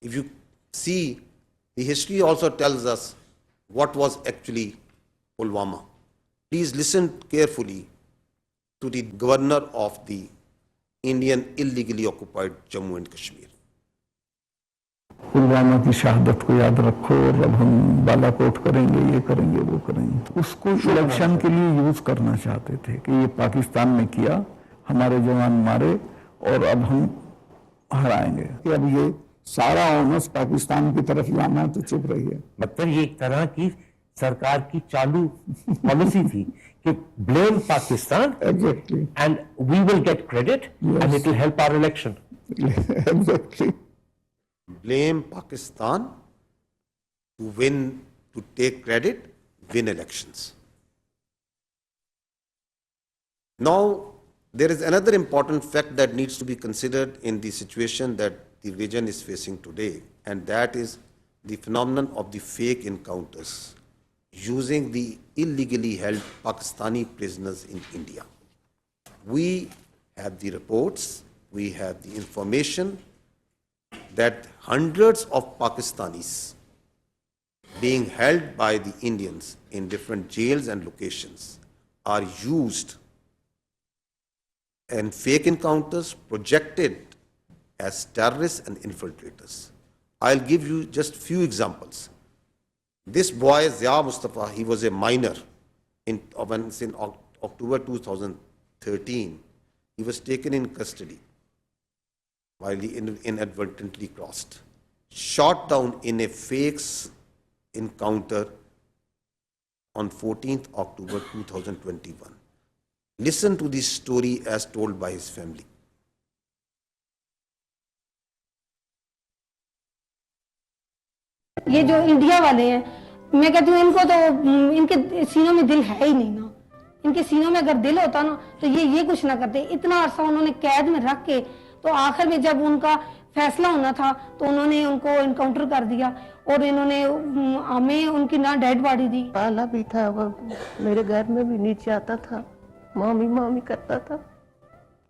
If you see, the history also tells us what was actually Pulwama. Please listen carefully to the governor of the Indian illegally occupied Jammu and Kashmir. Pulwama की शहादत को याद रखो और अब हम बालाकोट करेंगे, ये करेंगे, वो करेंगे। उसको इलेक्शन के लिए यूज करना चाहते थे कि ये पाकिस्तान ने किया, हमारे जवान मारे और अब हम हराएंगे। कि अब ये सारा ऑनर्स पाकिस्तान की तरफ जाना है तो चुप रहिए। मतलब ये एक तरह की सरकार की चालू पॉलिसी थी कि blame Pakistan Exactly. and we will get credit and it will help our election. Exactly. Blame Pakistan to win, to take credit, win elections. Now, there is another important fact that needs to be considered in the situation that the region is facing today, and that is the phenomenon of the fake encounters using the illegally held Pakistani prisoners in India. We have the reports, we have the information that hundreds of Pakistanis being held by the Indians in different jails and locations are used in fake encounters projected as terrorists and infiltrators. I'll give you just few examples. This boy, Jawab Mustafa, he was a minor in October 2013. He was taken in custody while he inadvertently crossed, shot down in a fake encounter on 14th October 2021. Listen to this story as told by his family. ये जो India वाले हैं, मैं कहती हूँ इनको तो इनके सीनों में दिल है ही नहीं ना। इनके सीनों में अगर दिल होता ना तो ये कुछ ना करते। इतना अरसा उन्होंने कैद में रख के तो आखिर में जब उनका फैसला होना था तो उन्होंने उनको इनकाउंटर कर दिया और इन्होंने हमें उनकी ना डेड बॉडी दी। पाला भी था वो, मेरे घर में भी नीचे आता था, मामी मामी करता था,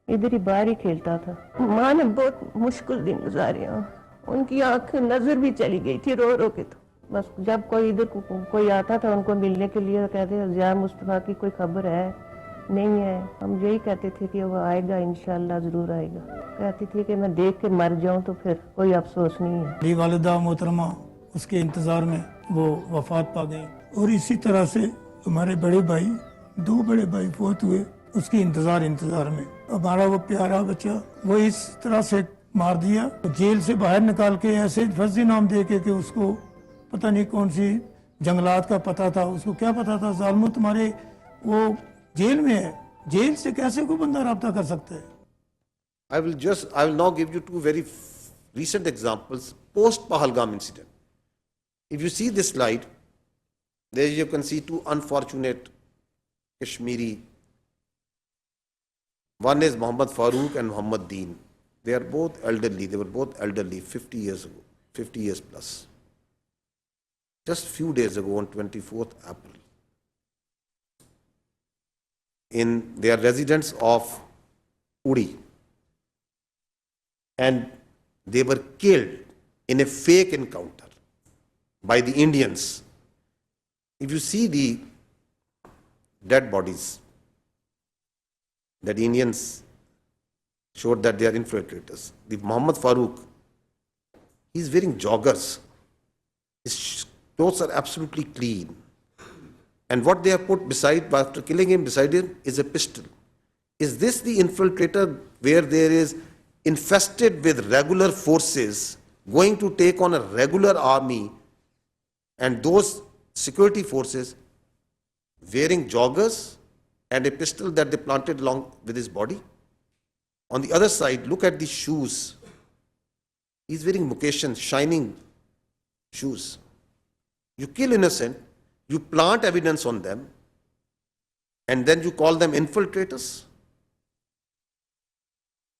इधर ही बाहर ही खेलता था। माँ ने बहुत मुश्किल दिन गुजारे, उनकी आंख नजर भी चली गई थी रो रो के। तो बस जब कोई इधर कोई आता था उनको मिलने के लिए तो कहते जया मुस्तफा की कोई खबर है नहीं है। हम यही कहते थे कि वो आएगा, इंशाल्लाह जरूर आएगा। कहती थी कि मैं देख के मर जाऊं तो फिर कोई अफसोस नहीं है। मेरी वालिदा मोहतरमा उसके इंतजार में वो वफात पा गई और इसी तरह से हमारे बड़े भाई, दो बड़े भाई फौत हुए उसके इंतजार में। हमारा वो प्यारा बच्चा वो इस तरह से मार दिया, जेल से बाहर निकाल के ऐसे फर्जी नाम दे के कि उसको पता नहीं कौन सी जंगलात का पता था, उसको क्या पता था। जालिमो तुम्हारे वो जेल में है, जेल से कैसे कोई बंदा राब्ता कर सकता है। I will now give you two very recent examples post Pahalgam incident. If you see this slide, there you can see two unfortunate Kashmiri. One is Muhammad Farooq and Muhammad Deen. They are both elderly. They were both elderly 50 years ago, 50 years plus. Just few days ago on 24th April, in their residence of Uri, and they were killed in a fake encounter by the Indians. If you see the dead bodies, that Indians showed that they are infiltrators. The Muhammad Farooq, he is wearing joggers. His clothes are absolutely clean. And what they have put beside, after killing him, beside him, is a pistol. Is this the infiltrator where there is infested with regular forces going to take on a regular army, and those security forces wearing joggers and a pistol that they planted along with his body? On the other side, look at the shoes. He's wearing Mukeshan, shining shoes. You kill innocent, you plant evidence on them, and then you call them infiltrators?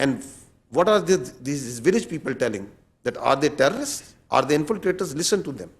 And what are these village people telling? That are they terrorists? Are they infiltrators? Listen to them.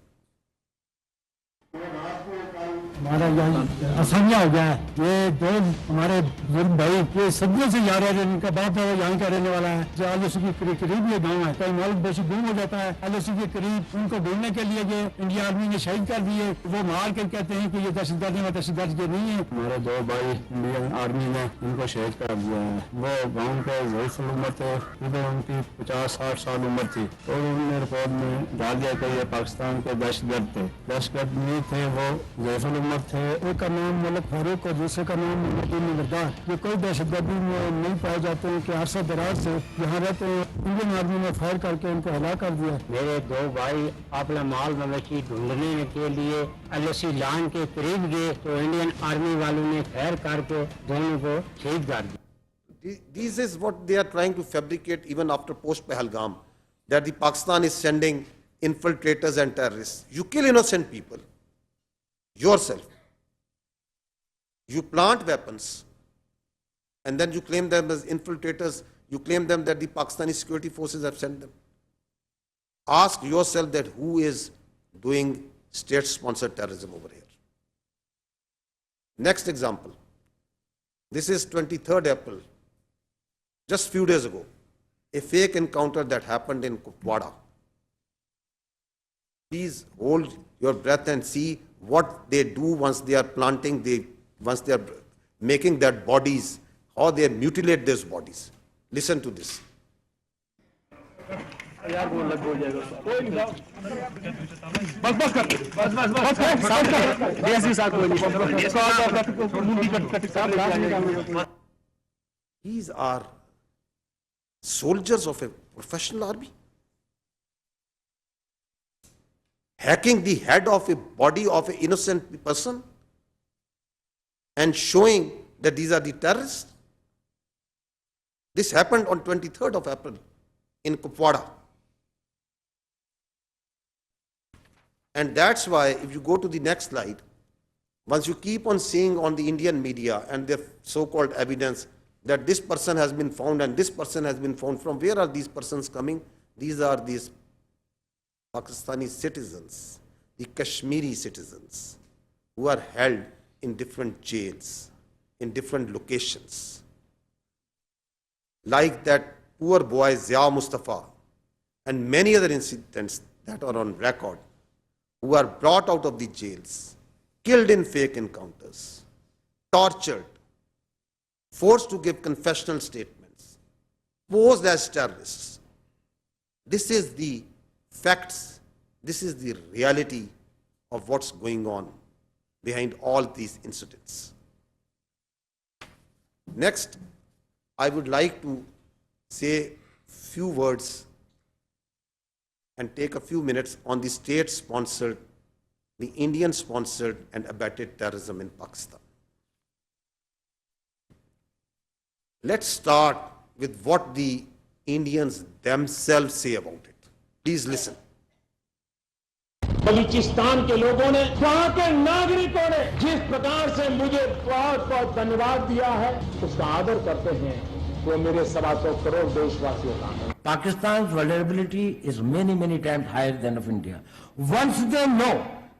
हमारा यहाँ आसानियाँ हो गया है। ये दो हमारे बुजुर्ग भाई ये सदियों से जा रहे हैं, इनका बाप है यहाँ का रहने वाला है। जो आलोसी के करीब ये गाँव है, कई मालूम बेशी गुम हो जाता है आलोसी के करीब। उनको ढूंढने के लिए ये इंडिया आर्मी ने शहीद कर दिए। वो मार कर कहते हैं कि ये दहशतगर्द है, दहशतगर्द के नहीं है। हमारे दो भाई इंडियन आर्मी ने इनको शहीद कर दिया है। वो गाँव के ज़ईफ़ उम्र थे, इधर उनकी 50-60 साल उम्र थी, तो उन्होंने रिपोर्ट में डाल दिया कि ये पाकिस्तान के दहशतगर्द थे। दहशतगर्द नहीं थे, वो ज़ईफ़ उम्र थे। एक का नाम मलिक फारूक और दूसरे का नाम नगरदार। ये कोई दहशतगर्दी में नहीं पाए जाते हैं कि अरसा दराज से यहाँ रहते हैं। इंडियन आर्मी ने फायर करके इनको हला कर दिया। मेरे दो भाई अपना माल मवेशी ढूंढने के लिए एलओसी लाइन के करीब गए तो इंडियन आर्मी वालों ने फायर करके दोनों को शहीद कर दिया। This is what they are trying to fabricate even after post-Pahalgam, that the Pakistan is sending infiltrators and terrorists. You kill innocent people yourself. You plant weapons and then you claim them as infiltrators. You claim them that the Pakistani security forces have sent them. Ask yourself that who is doing state-sponsored terrorism over here. Next example. This is 23rd April. Just few days ago, a fake encounter that happened in Kupwara. Please hold your breath and see what they do once they are planting, once they are making their bodies, how they mutilate those bodies. Listen to this. These are soldiers of a professional army, hacking the head of a body of an innocent person and showing that these are the terrorists. This happened on 23rd of April in Kupwara. And that's why if you go to the next slide, once you keep on seeing on the Indian media and their so-called evidence that this person has been found and this person has been found, from where are these persons coming? These are these Pakistani citizens, the Kashmiri citizens, who are held in different jails, in different locations. Like that poor boy Zia Mustafa and many other incidents that are on record, who are brought out of the jails, killed in fake encounters, tortured, forced to give confessional statements, posed as terrorists. This is the facts, this is the reality of what's going on behind all these incidents. Next, I would like to say few words and take a few minutes on the state-sponsored, the Indian-sponsored and abetted terrorism in Pakistan. Let's start with what the Indians themselves say about it. Please listen. Balochistan के लोगों ने, वहां के नागरिकों ने जिस प्रकार से मुझे बहुत बहुत धन्यवाद दिया है, उसका आदर करते हैं, वो मेरे 125 करोड़ देशवासियों का है। Pakistan's vulnerability is many times higher than of India. Once they know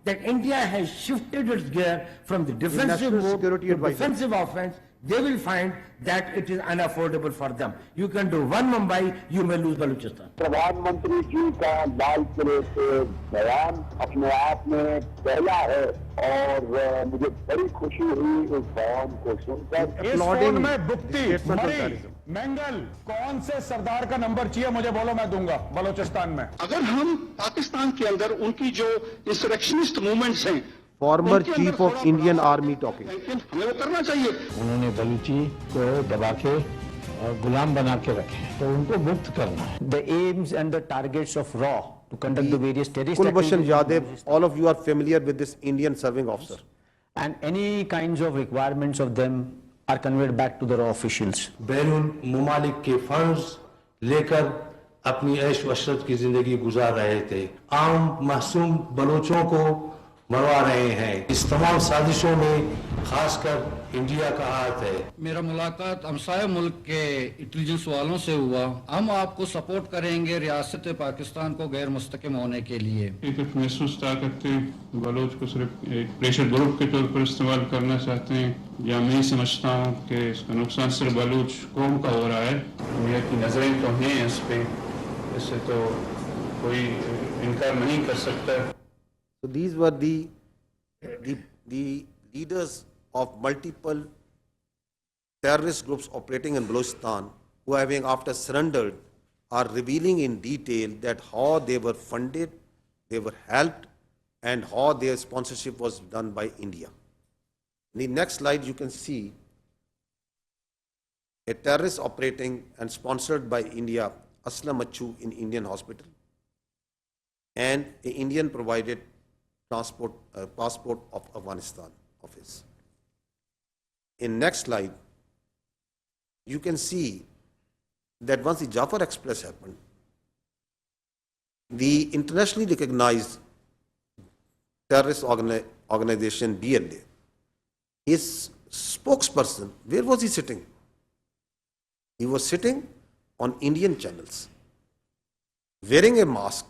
that India has shifted its gear from the defensive mode to defensive offense, they will find that it is unaffordable for them. You can do one Mumbai, you may lose Balochistan. प्रधानमंत्री जी का लाल किले से बयान अपने आप में पहला है और मुझे बड़ी खुशी हुई उस बयान को सुनकर। इस फोन में बुक्ति, मरी, मेंगल, कौन से सरदार का नंबर चाहिए मुझे बोलो, मैं दूंगा बलोचिस्तान में। अगर हम पाकिस्तान के अंदर उनकी जो इंसरेक्शनिस्ट मूवमेंट्स हैं, Former Chief of Indian Army talking. हमें वो करना चाहिए। उन्होंने बलूची को दबा के और गुलाम बना के रखे, तो उनको मुक्त करना है। The aims and the targets of RAW to conduct the various terrorist Kulbhushan activities. Yadav, all of you are familiar with this Indian serving officer. And any kinds of requirements of them are conveyed back to the RAW officials. बैरून मुमालिक के funds लेकर अपनी ऐश वशरत की जिंदगी गुजार रहे थे। आम मासूम बलोचों को मरवा रहे हैं। इस तमाम साजिशों में खासकर इंडिया का हाथ है। मेरा मुलाकात हमसाया मुल्क के इंटेलिजेंस वालों से हुआ। हम आपको सपोर्ट करेंगे रियासत पाकिस्तान को गैर मुस्तकिम होने के लिए। एक महसूस ताकत बलोच को सिर्फ एक प्रेशर ग्रुप के तौर पर इस्तेमाल करना चाहते हैं, या मैं समझता हूँ कि इसका नुकसान सिर्फ बलूच कौम का हो रहा है। दुनिया की नजरें तो हैं इस पे, इससे तो कोई इनकार नहीं कर सकता। So these were the leaders of multiple terrorist groups operating in Balochistan, who, having after surrendered, are revealing in detail that how they were funded, they were helped, and how their sponsorship was done by India. In the next slide, you can see a terrorist operating and sponsored by India, Aslam Achu, in Indian hospital, and an Indian provided passport of Afghanistan office. In next slide, you can see that once the Jawab Express happened, the internationally recognized terrorist organization BLA, his spokesperson, where was he sitting? He was sitting on Indian channels, wearing a mask,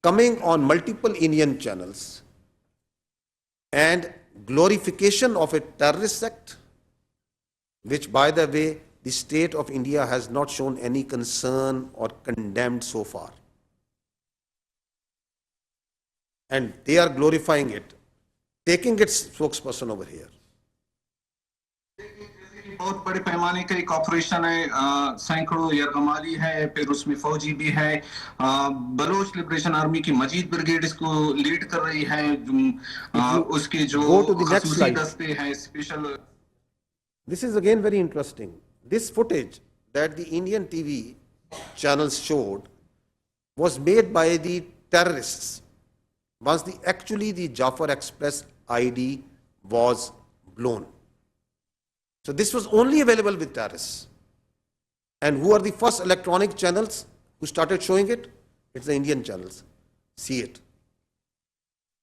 coming on multiple Indian channels, and glorification of a terrorist sect, which, by the way, the state of India has not shown any concern or condemned so far. And they are glorifying it, taking its spokesperson over here. बहुत बड़े पैमाने का एक operation है, सैकड़ों यरगमाली है, फिर उसमें फौजी भी है, बलोच लिबरेशन आर्मी की मजीद ब्रिगेड इसको लीड कर रही है, उसके जो खसूसी दस्ते हैं special. This is again very interesting. This footage that the Indian TV channels showed was made by the terrorists once the Jawab Express ID was blown. So this was only available with terrorists. And who are the first electronic channels who started showing it? It's the Indian channels. See it.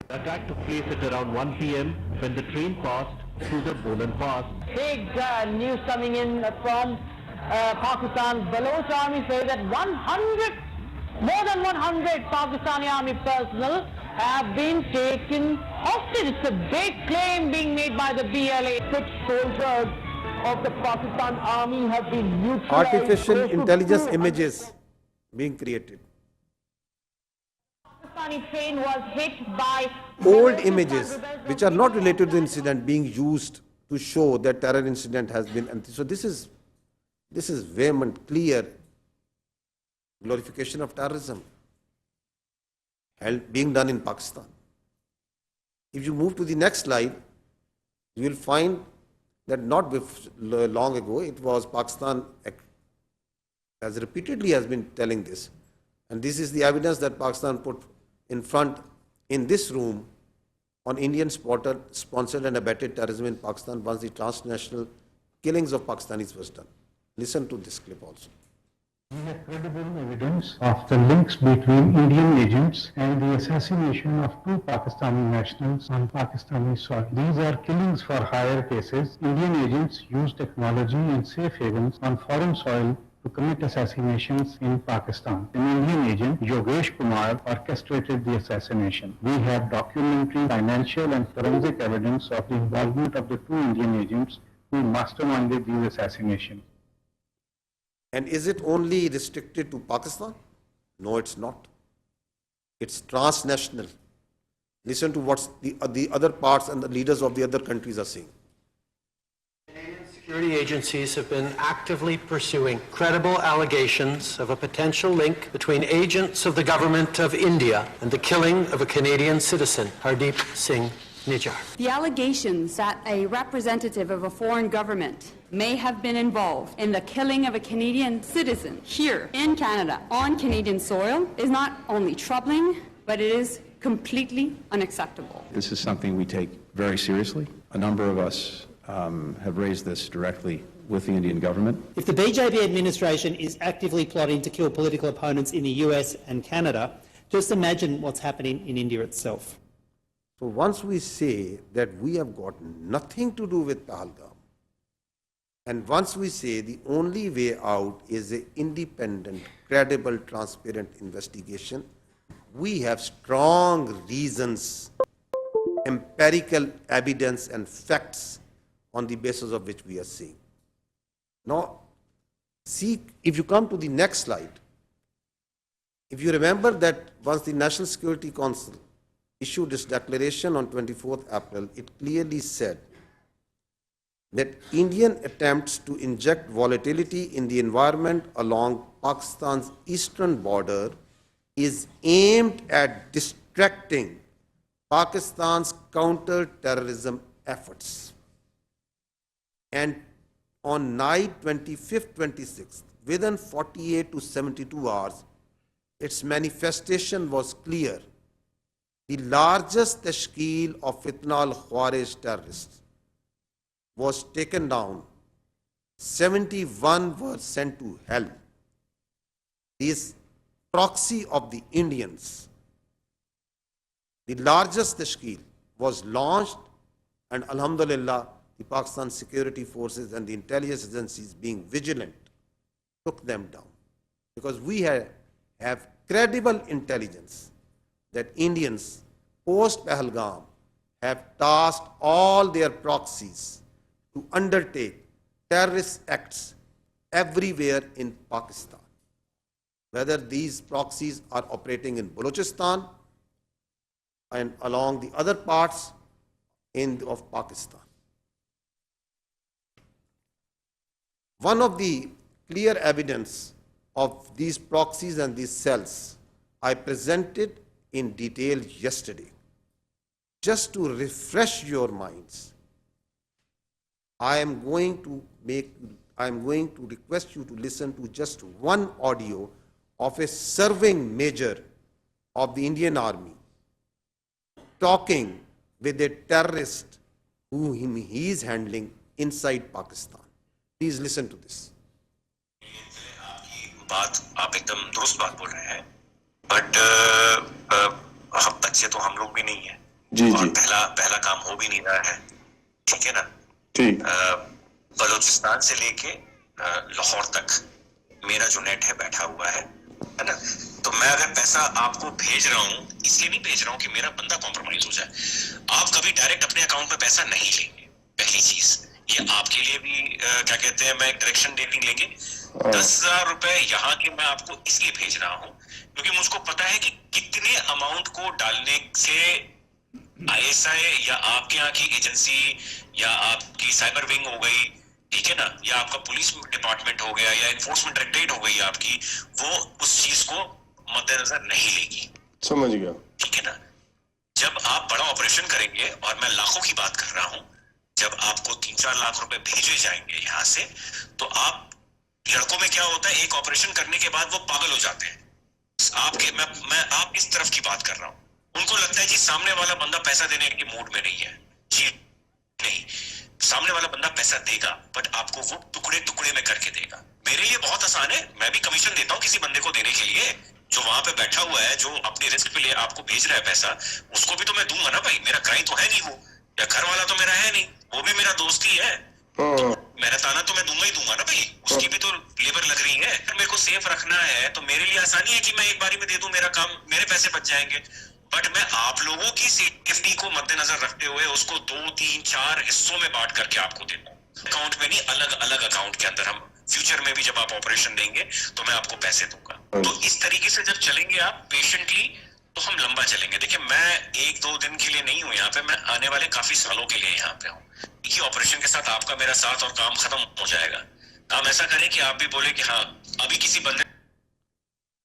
The attack took place at around 1 p.m. when the train passed through the Moun Pass. Big news coming in from Pakistan. Baloch army say that more than 100 Pakistani army personnel have been taken hostage. It's a big claim being made by the BLA. 6 soldiers of the Pakistan army have been neutralized. Artificial intelligence images being created. Pakistani train was hit by old images which are not related to the incident being used to show that terror incident has been. So this is vehement, clear glorification of terrorism being done in Pakistan. If you move to the next slide, you will find that not long ago, it was Pakistan, as repeatedly has been telling this, and this is the evidence that Pakistan put in front in this room on Indian sponsored and abetted terrorism in Pakistan once the transnational killings of Pakistanis was done. Listen to this clip also. We have credible evidence of the links between Indian agents and the assassination of 2 Pakistani nationals on Pakistani soil. These are killings for hire cases. Indian agents use technology and safe havens on foreign soil to commit assassinations in Pakistan. An Indian agent, Yogesh Kumar, orchestrated the assassination. We have documentary, financial and forensic evidence of the involvement of the 2 Indian agents who masterminded these assassinations. And is it only restricted to Pakistan? No, it's not. It's transnational. Listen to what the other parts and the leaders of the other countries are saying. Security agencies have been actively pursuing credible allegations of a potential link between agents of the government of India and the killing of a Canadian citizen, Hardeep Singh Nijjar. The allegations that a representative of a foreign government may have been involved in the killing of a Canadian citizen here in Canada on Canadian soil is not only troubling, but it is completely unacceptable. This is something we take very seriously. A number of us have raised this directly with the Indian government. If the BJP administration is actively plotting to kill political opponents in the US and Canada, just imagine what's happening in India itself. So once we say that we have got nothing to do with Pahalgam, and once we say the only way out is an independent, credible, transparent investigation, we have strong reasons, empirical evidence and facts on the basis of which we are saying. Now, see, if you come to the next slide, if you remember that once the National Security Council issued its declaration on 24th April, it clearly said that Indian attempts to inject volatility in the environment along Pakistan's eastern border is aimed at distracting Pakistan's counter-terrorism efforts. And on night 25th, 26th, within 48 to 72 hours, its manifestation was clear. The largest tashkeel of fitna al-Khawarij terrorists was taken down. 71 were sent to hell. This proxy of the Indians, the largest tashkeel, was launched, and alhamdulillah, the Pakistan security forces and the intelligence agencies, being vigilant, took them down. Because we have credible intelligence that Indians, post-Pahalgam, have tasked all their proxies to undertake terrorist acts everywhere in Pakistan, whether these proxies are operating in Balochistan and along the other parts of Pakistan. One of the clear evidence of these proxies and these cells I presented in detail yesterday. Just to refresh your minds, I am going to request you to listen to just one audio of a serving major of the Indian Army talking with a terrorist who he is handling inside Pakistan. Please listen to this. बात आप एकदम दुरुस्त बात बोल रहे हैं, but हम बच्चे तो हम लोग भी नहीं है और पहला काम हो भी नहीं रहा है, ठीक है ना? बलूचिस्तान से लेके लाहौर तक मेरा जो नेट है बैठा हुआ है ना? तो मैं अगर पैसा आपको भेज रहा हूँ, इसलिए नहीं भेज रहा हूँ कि मेरा बंदा कॉम्प्रोमाइज हो जाए। आप कभी डायरेक्ट अपने अकाउंट में पैसा नहीं लेंगे, पहली चीज। ये आपके लिए भी क्या कहते हैं, मैं एक डायरेक्शन डेटिंग लेंगे। 10,000 रुपए यहाँ के मैं आपको इसलिए भेज रहा हूँ क्योंकि मुझको पता है कि कितने अमाउंट को डालने से ISI या आपके यहाँ की एजेंसी या आपकी साइबर विंग हो गई, ठीक है ना, या आपका पुलिस डिपार्टमेंट हो गया या एनफोर्समेंट डायरेक्टरेट हो गई आपकी, वो उस चीज को मद्देनजर नहीं लेगी। समझ गया, ठीक है ना? जब आप बड़ा ऑपरेशन करेंगे, और मैं लाखों की बात कर रहा हूँ, जब आपको 3-4 लाख रुपए भेजे जाएंगे यहाँ से, तो आप लड़कों में क्या होता है, एक ऑपरेशन करने के बाद वो पागल हो जाते हैं। मैं आप इस तरफ की बात कर रहा हूँ। उनको लगता है जी सामने वाला बंदा पैसा देने के मूड में नहीं है। जी नहीं, सामने वाला बंदा पैसा देगा, बट आपको वो टुकड़े टुकड़े में करके देगा। मेरे लिए बहुत आसान है, मैं भी कमीशन देता हूँ किसी बंदे को देने के लिए, जो वहां पे बैठा हुआ है, जो अपने रिस्क पे लिए आपको भेज रहा है पैसा, उसको भी तो मैं दूंगा ना भाई। मेरा क्लाइंट तो है नहीं वो, या घर वाला तो मेरा है नहीं, वो भी मेरा दोस्त ही है, तो मेरा ताना तो मैं दूंगा ही दूंगा ना भाई। उसकी भी तो लेबर लग रही है। अगर मेरे को सेफ रखना है तो मेरे लिए आसानी है कि मैं एक बारी में दे दूं, मेरा काम, मेरे पैसे बच जाएंगे। बट मैं आप लोगों की सेफ्टी को मद्देनजर रखते हुए उसको 2, 3, 4 हिस्सों में बांट करके आपको देता हूँ। अकाउंट में नहीं, अलग अलग अकाउंट के अंदर। हम फ्यूचर में भी जब आप ऑपरेशन देंगे तो मैं आपको पैसे दूंगा। तो इस तरीके से जब चलेंगे आप पेशेंटली, तो हम लंबा चलेंगे। देखिए, मैं 1-2 दिन के लिए नहीं हूँ यहाँ पे, मैं आने वाले काफी सालों के लिए यहाँ पे हूँ। ये ऑपरेशन के साथ आपका मेरा साथ और काम खत्म हो जाएगा। काम ऐसा करें कि आप भी बोले कि हाँ, अभी किसी बंदे।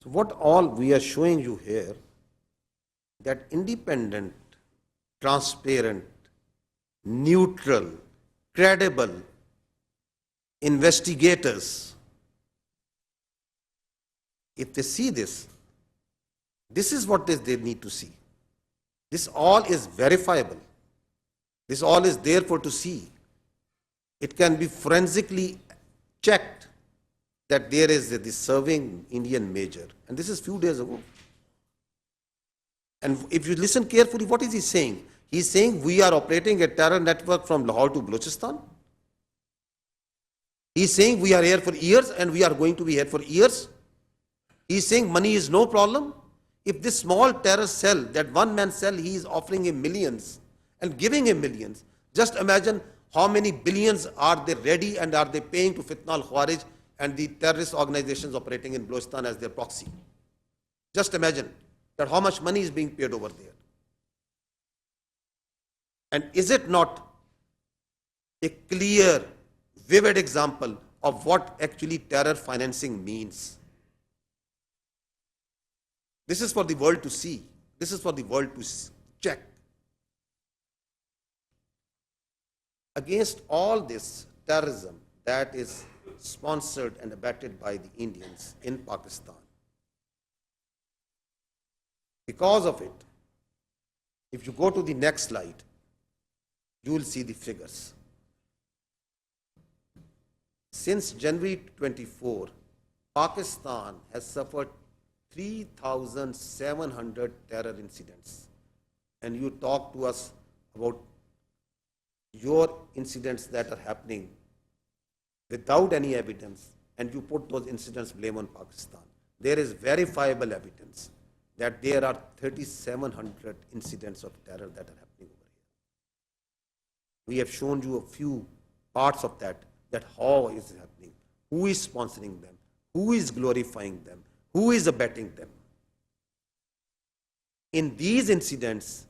So what all we are showing you here, that independent, transparent, neutral, credible investigators, if they see this, this is what they need to see. This all is verifiable. This all is there for to see. It can be forensically checked that there is this serving Indian major, and this is few days ago. And if you listen carefully, what is he saying? He's saying we are operating a terror network from Lahore to Balochistan. He's saying we are here for years and we are going to be here for years. He's saying money is no problem. If this small terror cell, that one man cell, he is offering him millions and giving him millions. Just imagine how many billions are they ready and are they paying to Fitna al-Khawarij and the terrorist organizations operating in Balochistan as their proxy. Just imagine that how much money is being paid over there. And is it not a clear, vivid example of what actually terror financing means? This is for the world to see. This is for the world to check. Against all this terrorism that is sponsored and abetted by the Indians in Pakistan, because of it, if you go to the next slide, you will see the figures. Since January 24, Pakistan has suffered 3,700 terror incidents. And you talk to us about your incidents that are happening without any evidence, and you put those incidents blame on Pakistan. There is verifiable evidence that there are 3,700 incidents of terror that are happening over here. We have shown you a few parts of that how is it happening, who is sponsoring them, who is glorifying them, who is abetting them. In these incidents,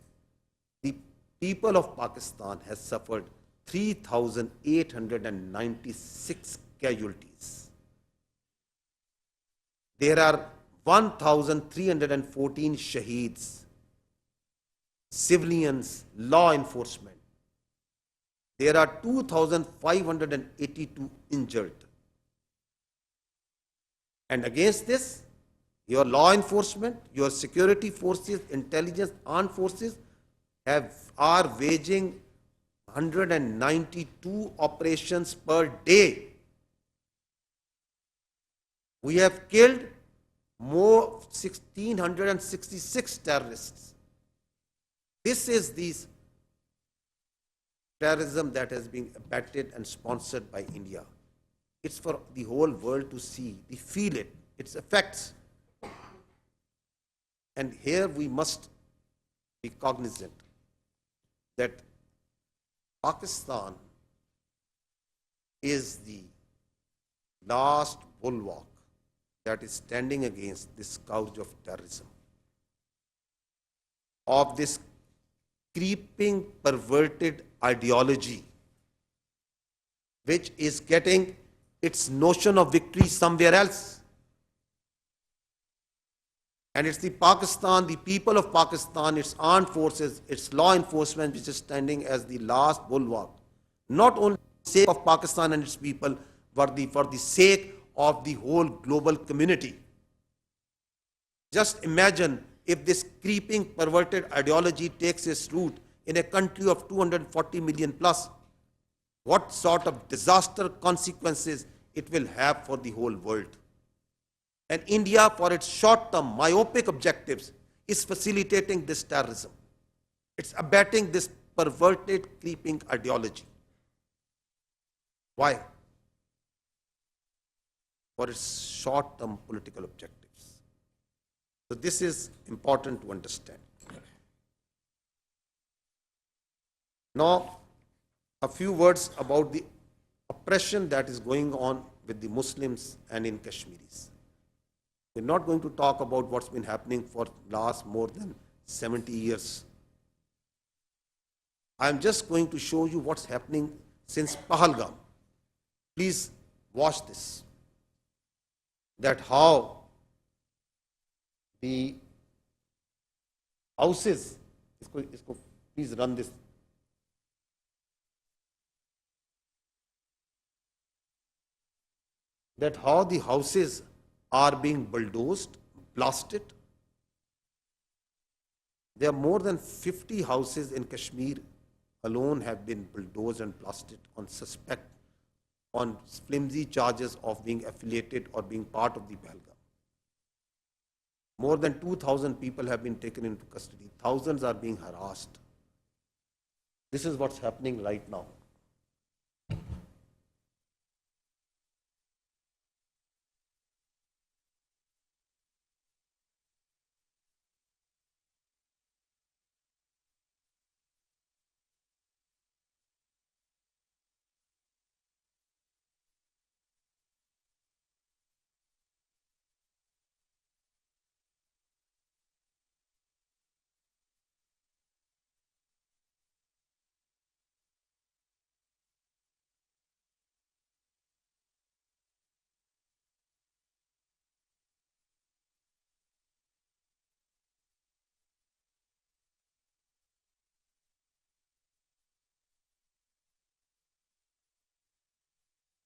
the people of Pakistan has suffered 3,896 casualties. There are 1,314 shaheeds, civilians, law enforcement. There are 2,582 injured. And against this, your law enforcement, your security forces, intelligence, armed forces are waging 192 operations per day. We have killed more 1,666 terrorists. This is the terrorism that has been abetted and sponsored by India. It's for the whole world to see, to feel it, its effects. And here we must be cognizant that Pakistan is the last bulwark that is standing against this scourge of terrorism, of this creeping, perverted ideology, which is getting its notion of victory somewhere else. And it's the Pakistan, the people of Pakistan, its armed forces, its law enforcement, which is standing as the last bulwark, not only for the sake of Pakistan and its people, but for the sake of the whole global community. Just imagine if this creeping, perverted ideology takes its root in a country of 240 million plus, what sort of disaster consequences it will have for the whole world. And India, for its short-term myopic objectives, is facilitating this terrorism. It's abetting this perverted, creeping ideology. Why? For its short-term political objectives. So this is important to understand. Now, a few words about the oppression that is going on with the Muslims and in Kashmiris. We're not going to talk about what's been happening for last more than 70 years. I'm just going to show you what's happening since Pahalgam. Please watch this. That how the houses, please run this. That how the houses are being bulldozed, blasted. There are more than 50 houses in Kashmir alone have been bulldozed and blasted on flimsy charges of being affiliated or being part of the Pahalgam. More than 2,000 people have been taken into custody. Thousands are being harassed. This is what's happening right now.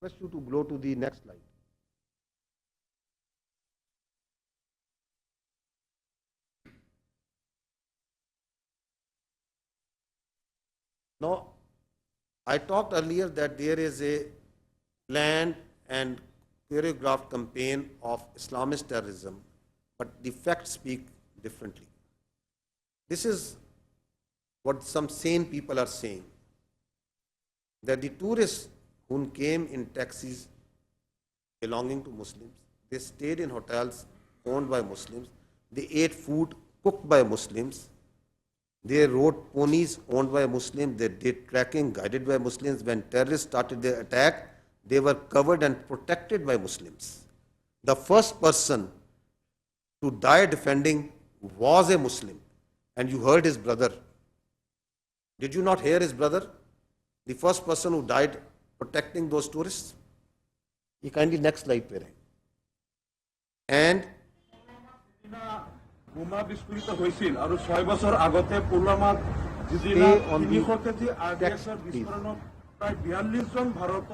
Request you to go to the next slide. Now, I talked earlier that there is a planned and choreographed campaign of Islamist terrorism, but the facts speak differently. This is what some sane people are saying, that the tourists who came in taxis belonging to Muslims, they stayed in hotels owned by Muslims, they ate food cooked by Muslims, they rode ponies owned by Muslims, they did trekking guided by Muslims. When terrorists started their attack, they were covered and protected by Muslims. The first person to die defending was a Muslim, and you heard his brother. Did you not hear his brother? The first person who died protecting those tourists. You kindly next slide pe rahe. And বোমা বিস্ফোরিত হৈছিল আৰু 6 বছৰ আগতে পুলৱামাত যিদিনা 300 KG আৰডিএক্সৰ বিস্ফোৰণত প্ৰায় 42 জন Bharat.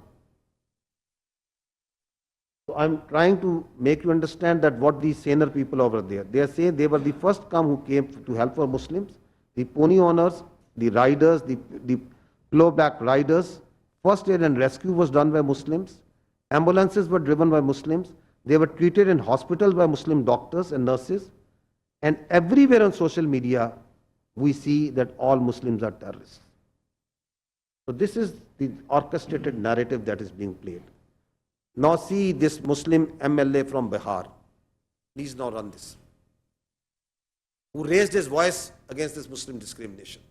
So I'm trying to make you understand that what these saner people over there, they are saying they were the first come who came to help for Muslims. The pony owners, the riders, the plow-back riders, first aid and rescue was done by Muslims. Ambulances were driven by Muslims. They were treated in hospitals by Muslim doctors and nurses. And everywhere on social media, we see that all Muslims are terrorists. So this is the orchestrated narrative that is being played. Now see this Muslim MLA from Bihar. Please now run this. Who raised his voice against this Muslim discrimination.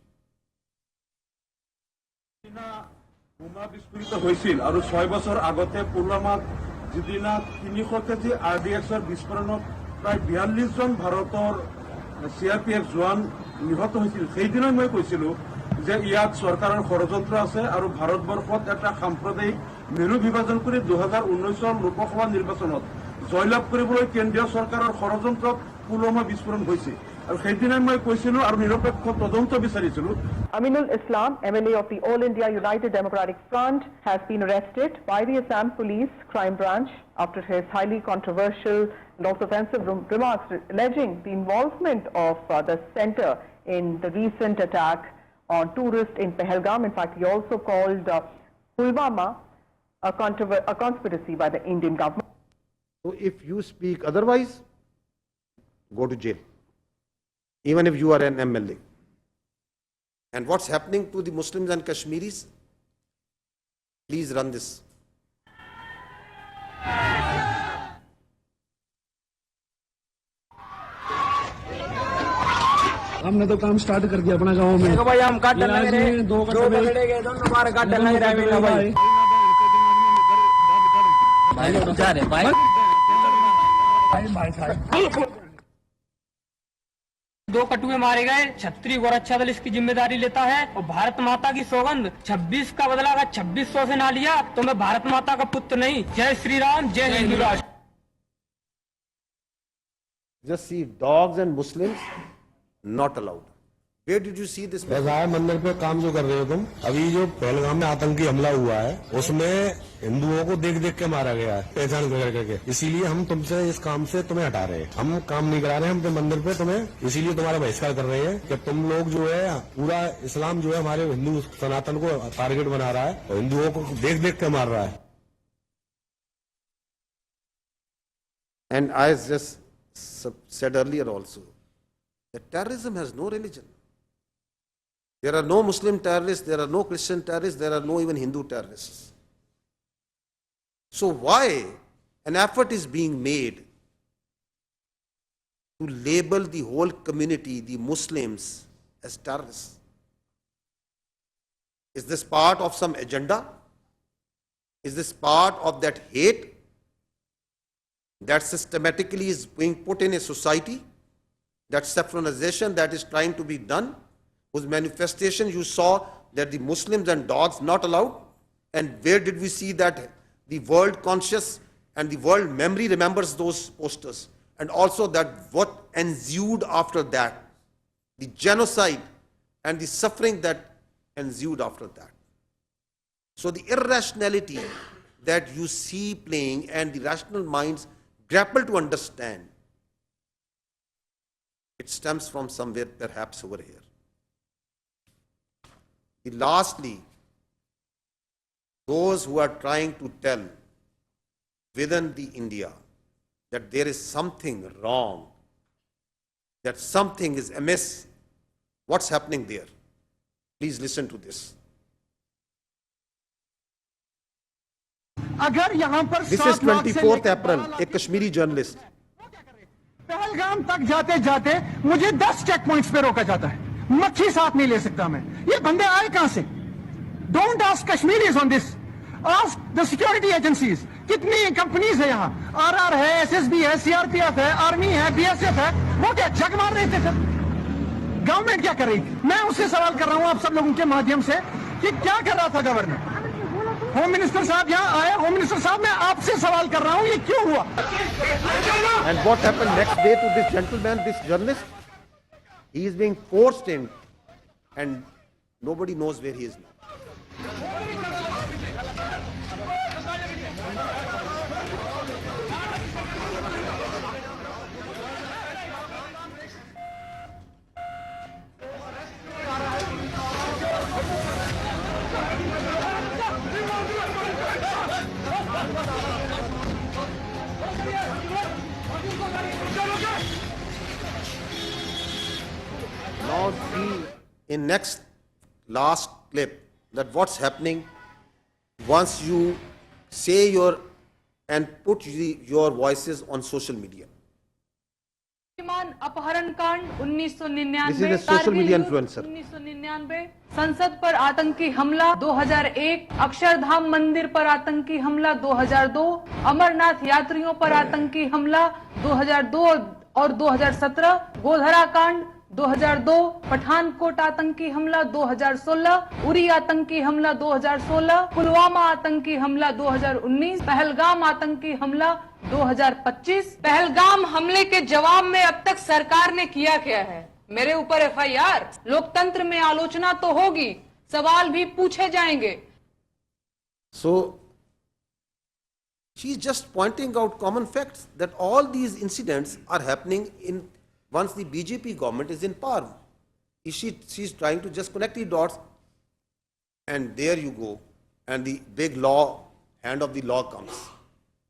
বোমা বিস্ফোরিত হৈছিল আৰু 6 বছৰ আগতে পুলৱামাত যিদিনা 300 KG আৰডিএক্সৰ বিস্ফোৰণত প্ৰায় 42 জন ভাৰতৰ সিআৰপিএফ জোৱান নিহত হৈছিল। সেইদিনা মই কৈছিলো যে ইয়াত চৰকাৰৰ ষড়যন্ত্ৰ আছে আৰু ভাৰতবৰ্ষত এটা সাম্প্ৰদায়িক মেৰু বিভাজন কৰি 2019 লোকসভা নিৰ্বাচনত জয়লাভ কৰিবলৈ কেন্দ্ৰীয় চৰকাৰৰ ষড়যন্ত্ৰত পুলৱামা বিস্ফোৰণ হৈছে আৰু সেইদিনা মই কৈছিলো আৰু নিৰপেক্ষ তদন্ত বিচাৰিছিলো। Aminul Islam, MLA of the All India United Democratic Front, has been arrested by the Assam Police Crime Branch after his highly controversial and also offensive remarks alleging the involvement of the centre in the recent attack on tourists in Pahalgam. In fact, he also called Pulwama a conspiracy by the Indian government. So if you speak otherwise, go to jail, even if you are an MLA. And what's happening to the Muslims and Kashmiris? Please run this. हमने तो काम start कर दिया अपना गाँव में। देखो भाई हम काट डालने गए, दो पकड़े गए, दोनों बार काट डालने गए भाई। भाई जा रहे भाई। दो कटुए मारे गए, छत्री गोरक्षा दल इसकी जिम्मेदारी लेता है और भारत माता की सौगंध 26 का बदला अगर 2600 से ना लिया तो मैं भारत माता का पुत्र नहीं। जय श्री राम, जय हिंदू राष्ट्र। Just see dogs and Muslims not allowed. Where did you see this? राय मंदिर पे काम जो कर रहे हो तुम, अभी जो पहलगाम में आतंकी हमला हुआ है उसमें हिंदुओं को देख देख के मारा गया है, पहचान करके। इसीलिए हम तुमसे इस काम से तुम्हें हटा रहे हैं। हम काम नहीं करा रहे हैं, हम अपने मंदिर पे तुम्हें इसीलिए तुम्हारा बहिष्कार कर रहे हैं कि तुम लोग जो है पूरा इस्लाम जो है हमारे हिंदू सनातन को टारगेट बना रहा है और हिंदुओं को देख देख के मार रहा है। And I just said earlier also that terrorism has no religion. There are no Muslim terrorists, there are no Christian terrorists, there are no even Hindu terrorists. So why an effort is being made to label the whole community, the Muslims, as terrorists? Is this part of some agenda? Is this part of that hate that systematically is being put in a society? That saffronization that is trying to be done, whose manifestation you saw that the Muslims and dogs not allowed? And where did we see that the world conscious and the world memory remembers those posters? And also that what ensued after that, the genocide and the suffering that ensued after that. So the irrationality that you see playing and the rational minds grapple to understand, it stems from somewhere perhaps over here. Lastly, those who are trying to tell within the India that there is something wrong, that something is amiss, what's happening there? Please listen to this. This is 24th April, a Kashmiri journalist. Pahalgam तक जाते जाते मुझे 10 check points पे रोका जाता है, मच्छी साथ नहीं ले सकता मैं। ये बंदे आए कहां से? Don't ask Kashmiris on this, ask the security agencies. कितनी कंपनीज है यहाँ, आरआर है, एसएसबी है, सीआरपीएफ है, आर्मी है, बीएसएफ है, वो क्या जग मार रहे थे सर? गवर्नमेंट क्या कर रही थी? मैं उससे सवाल कर रहा हूँ आप सब लोगों के माध्यम से कि क्या कर रहा था गवर्नर? होम मिनिस्टर साहब यहाँ आए, होम मिनिस्टर साहब मैं आपसे सवाल कर रहा हूँ ये क्यों हुआ? And what happened next day to this gentleman, this journalist? He is being forced in and nobody knows where he is now. Now see in next last clip that what's happening once you say your and put your voices on social media. अपहरण कांड 1999, This is a social media influencer. 1999, संसद पर आतंकी हमला 2001, अक्षरधाम मंदिर पर आतंकी हमला 2002, अमरनाथ यात्रियों पर आतंकी हमला 2002 और 2017, गोधरा कांड 2002, पठानकोट आतंकी हमला 2016, उरी आतंकी हमला 2016, पुलवामा आतंकी हमला 2019, पहलगाम आतंकी हमला 2025। पहलगाम हमले के जवाब में अब तक सरकार ने किया क्या है? मेरे ऊपर एफआईआर, लोकतंत्र में आलोचना तो होगी, सवाल भी पूछे जाएंगे। So she is just pointing out common facts that all these incidents are happening in once the BJP government is in power. She is trying to just connect the dots, and there you go, and the big law, hand of the law comes.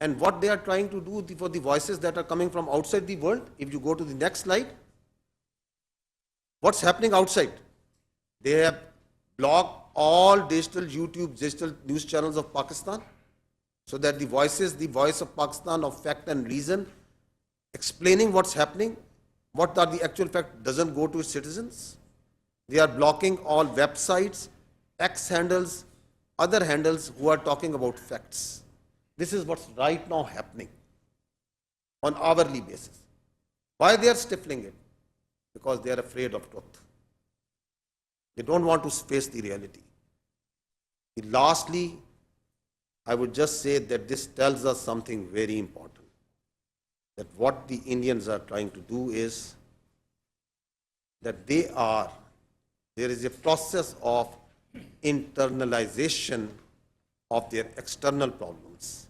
And what they are trying to do for the voices that are coming from outside the world, if you go to the next slide, what's happening outside? They have blocked all digital YouTube, digital news channels of Pakistan, so that the voice of Pakistan of fact and reason, explaining what's happening, what are the actual facts, doesn't go to its citizens. They are blocking all websites, X handles, other handles who are talking about facts. This is what's right now happening on hourly basis. Why they are stifling it? Because they are afraid of truth. They don't want to face the reality. Lastly, I would just say that this tells us something very important. That what the Indians are trying to do is that there is a process of internalization of their external problems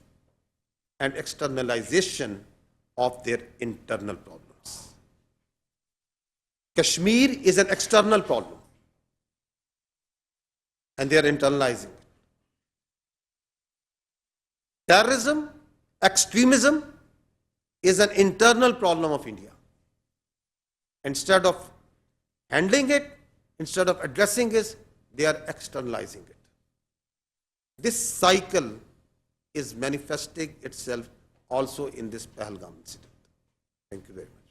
and externalization of their internal problems. Kashmir is an external problem and they are internalizing it. Terrorism, extremism is an internal problem of India. Instead of handling it, instead of addressing it, they are externalizing it. This cycle is manifesting itself also in this Pahalgam incident. Thank you very much.